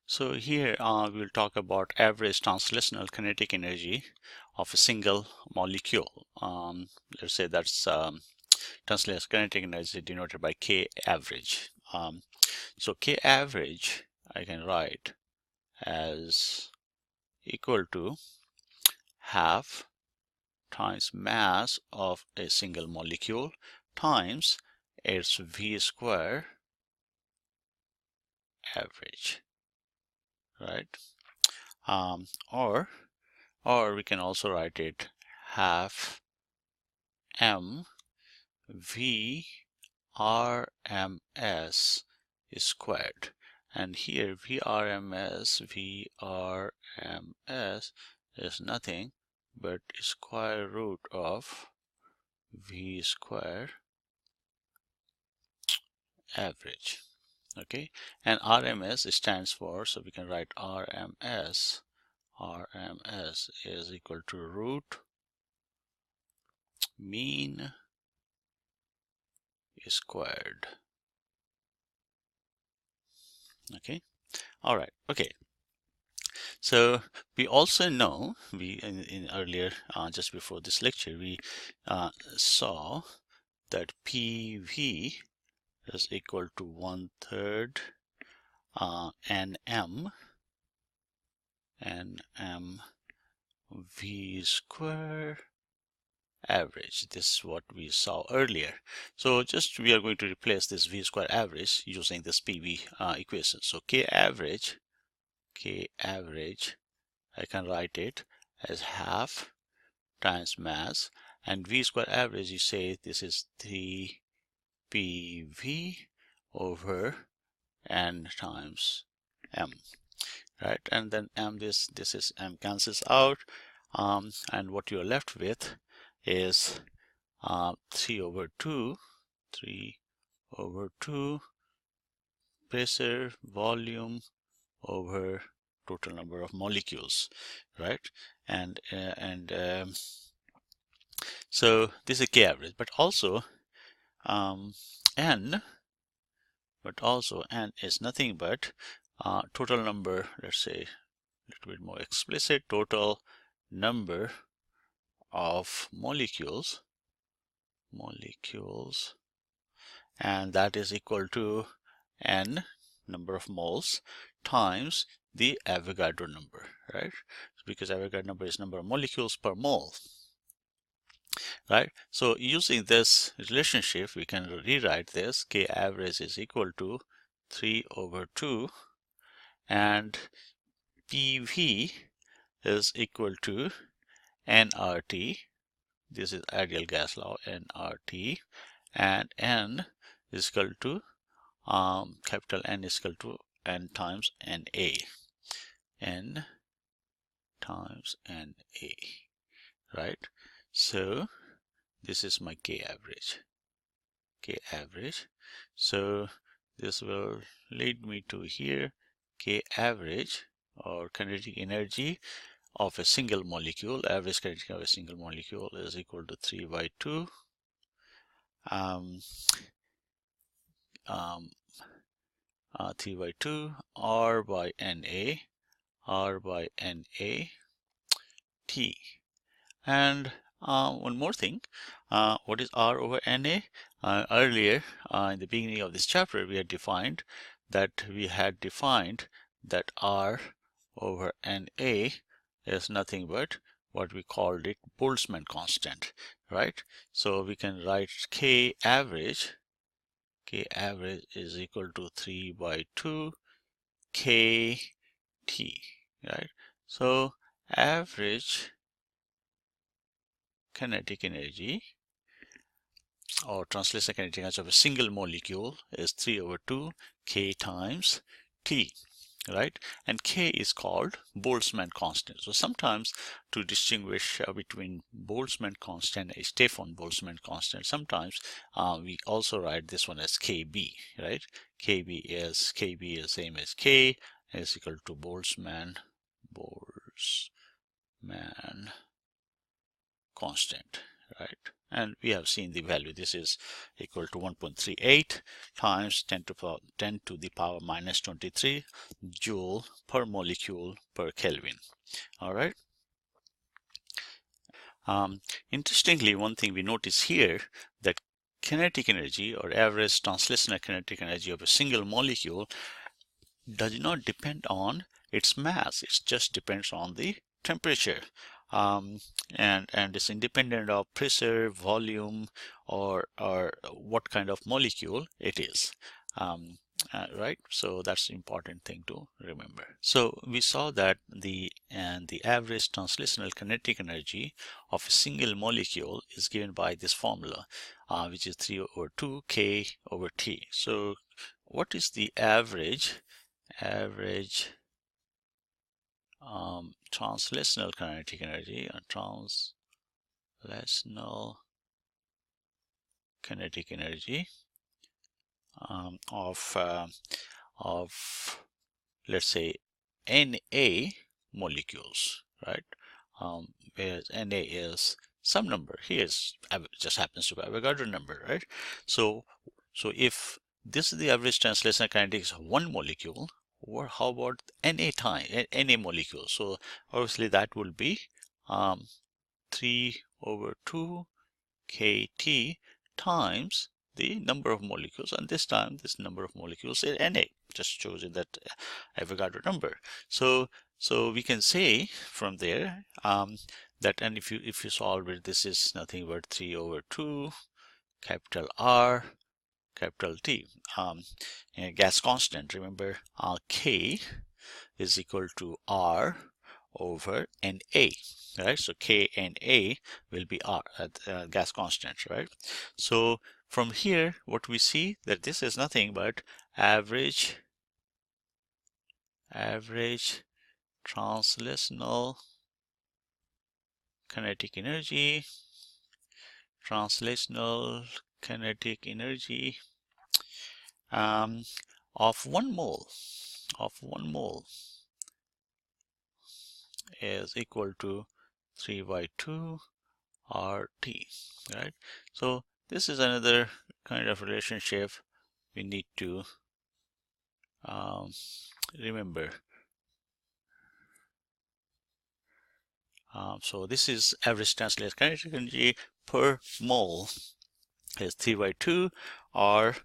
So here we'll talk about average translational kinetic energy of a single molecule. Let's say that's translational kinetic energy denoted by K average. So K average I can write as equal to half times mass of a single molecule times its V square average, right? Or we can also write it half m v RMS squared, and here VRMS is nothing but square root of V square average. Okay, and RMS stands for, so we can write RMS is equal to root mean squared. Okay, all right. Okay, so we also know, we in earlier just before this lecture we saw that PV is equal to 1/3 NM V square average. This is what we saw earlier. So just we are going to replace this V square average using this PV equation. So K average I can write it as half times mass, and V square average, you say this is 3 PV over N times M, right? And then M, this is M cancels out, and what you're left with is 3 over 2 pressure volume over total number of molecules, right? And so this is K average, but also N is nothing but total number, let's say a little bit more explicit, total number of molecules, and that is equal to N, number of moles, times the Avogadro number, right? Because Avogadro number is number of molecules per mole, right? So using this relationship, we can rewrite this. K average is equal to 3 over 2, and PV is equal to nRT. This is ideal gas law, nRT, and N is equal to capital N is equal to N times NA. N times NA, right? So this is my K average. So this will lead me to here. K average, or kinetic energy of a single molecule, average kinetic of a single molecule, is equal to 3/2 3/2 R by NA T. And one more thing, what is R over NA? Earlier in the beginning of this chapter we had defined that R over NA is nothing but what we called it Boltzmann constant, right? So we can write K average is equal to 3/2 KT, right? So average kinetic energy or translational kinetic energy of a single molecule is 3/2 K times T, right? And K is called Boltzmann constant. So sometimes to distinguish between Boltzmann constant and Stefan Boltzmann constant, sometimes we also write this one as KB, right? KB is same as K, is equal to Boltzmann constant, right? And we have seen the value. This is equal to 1.38 times 10 to the power minus 23 joule per molecule per Kelvin. All right. Interestingly, one thing we notice here, that kinetic energy or average translational kinetic energy of a single molecule does not depend on its mass. It just depends on the temperature, and it's independent of pressure, volume, or what kind of molecule it is. Right, so that's the important thing to remember. So we saw that the average translational kinetic energy of a single molecule is given by this formula, which is 3 over 2 K over T. So what is the average translational kinetic energy and translational kinetic energy of let's say Na molecules, right? Whereas Na is some number. Here is just happens to be Avogadro number, right? So if this is the average translational kinetics of one molecule, or how about Na molecule? So obviously that will be 3 over 2 kT times the number of molecules, and this time this number of molecules is Na, just shows you that Avogadro number. So we can say from there that, and if you solve it, this is nothing but 3 over 2 capital R capital T, gas constant. Remember, K is equal to R over Na, right? So K and A will be R, gas constant, right? So from here, what we see that this is nothing but average translational kinetic energy, of 1 mole is equal to 3 by 2 RT, right? So this is another kind of relationship we need to remember. So this is average translational kinetic energy per mole is 3 by 2 R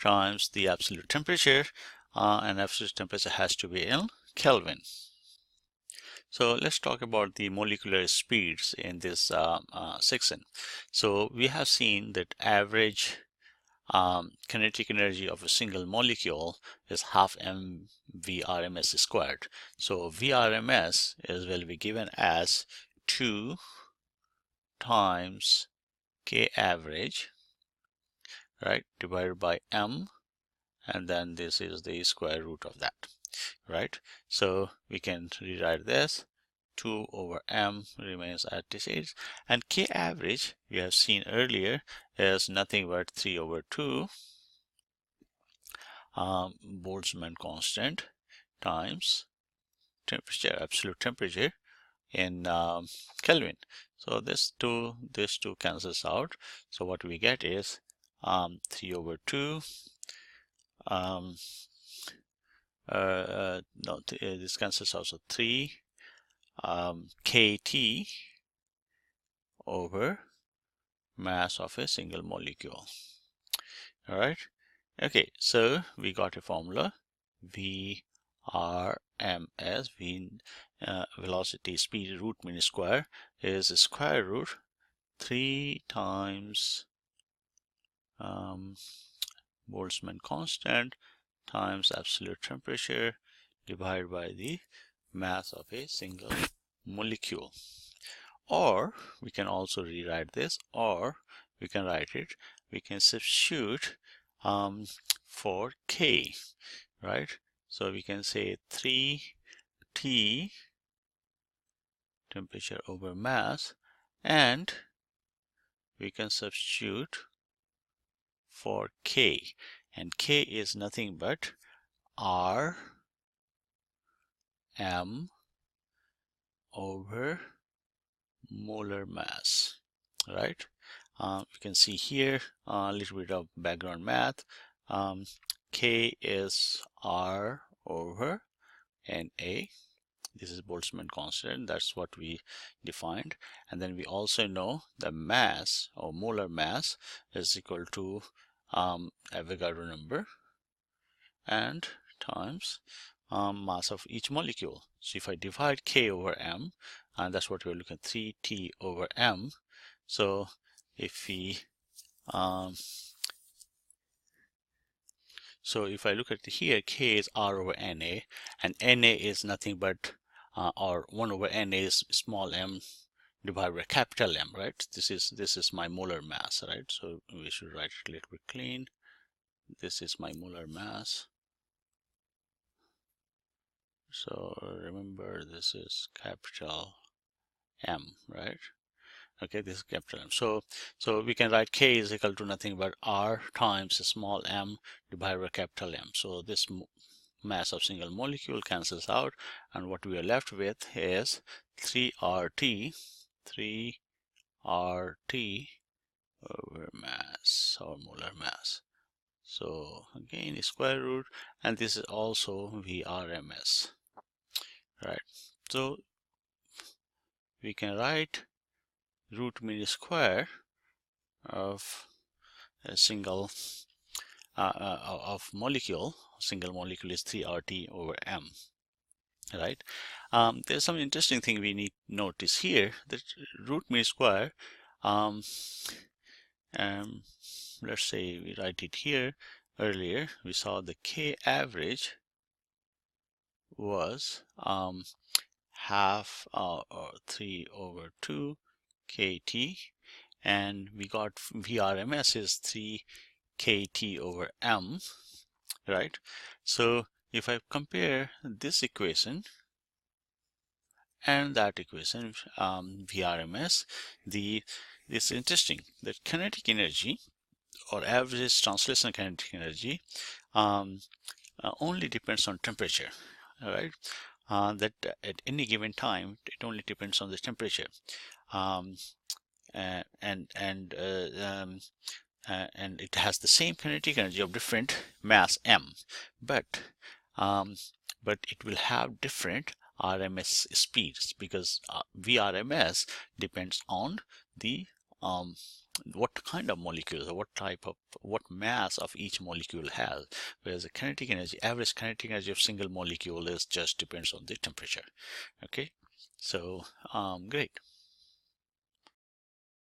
times the absolute temperature, and absolute temperature has to be in Kelvin. So let's talk about the molecular speeds in this section. So we have seen that average kinetic energy of a single molecule is half mvrms squared. So vrms will be given as 2 times K average, right, divided by m, and then this is the square root of that, right? So we can rewrite this. 2 over m remains as it is, and K average we have seen earlier is nothing but 3 over 2 Boltzmann constant times temperature, absolute temperature in Kelvin. So this two cancels out. So what we get is 3 over 2 this cancels out, so 3 kT over mass of a single molecule. All right. Okay, so we got a formula. VRMS, velocity speed root mean square, is square root 3 times Boltzmann constant times absolute temperature divided by the mass of a single molecule. Or we can also rewrite this, or we can write it, we can substitute for K, right? So we can say 3T temperature over mass, and we can substitute for K, and K is nothing but R m over molar mass, right? You can see here a little bit of background math. K is R over Na. This is Boltzmann constant. That's what we defined. And then we also know the mass or molar mass is equal to Avogadro number and times mass of each molecule. So if I divide K over M, and that's what we're looking at, 3T over M. So if we so if I look at here, K is R over Na, and Na is nothing but or 1 over Na is small m divided by capital M, right? This is my molar mass, right? So we should write it a little bit clean. This is my molar mass. So remember, this is capital M, right? Okay, this is capital M. So we can write K is equal to nothing but R times small m divided by capital M. So this mass of single molecule cancels out, and what we are left with is 3RT over mass or molar mass. So again, square root, and this is also VRMS, right? So we can write root mean square of a single of molecule. Single molecule is 3RT over M, right? There's some interesting thing we need to notice here, that root mean square, let's say we write it here. Earlier we saw the K average was half or 3 over 2 KT, and we got VRMS is 3 KT over M, right? So if I compare this equation and that equation, VRMS, it's interesting that kinetic energy or average translation kinetic energy only depends on temperature, right? That at any given time it only depends on the temperature, and it has the same kinetic energy of different mass m, but it will have different RMS speeds, because VRMS depends on the what kind of molecules or what mass of each molecule has, whereas the kinetic energy, average kinetic energy of single molecule is just depends on the temperature. Okay, so great.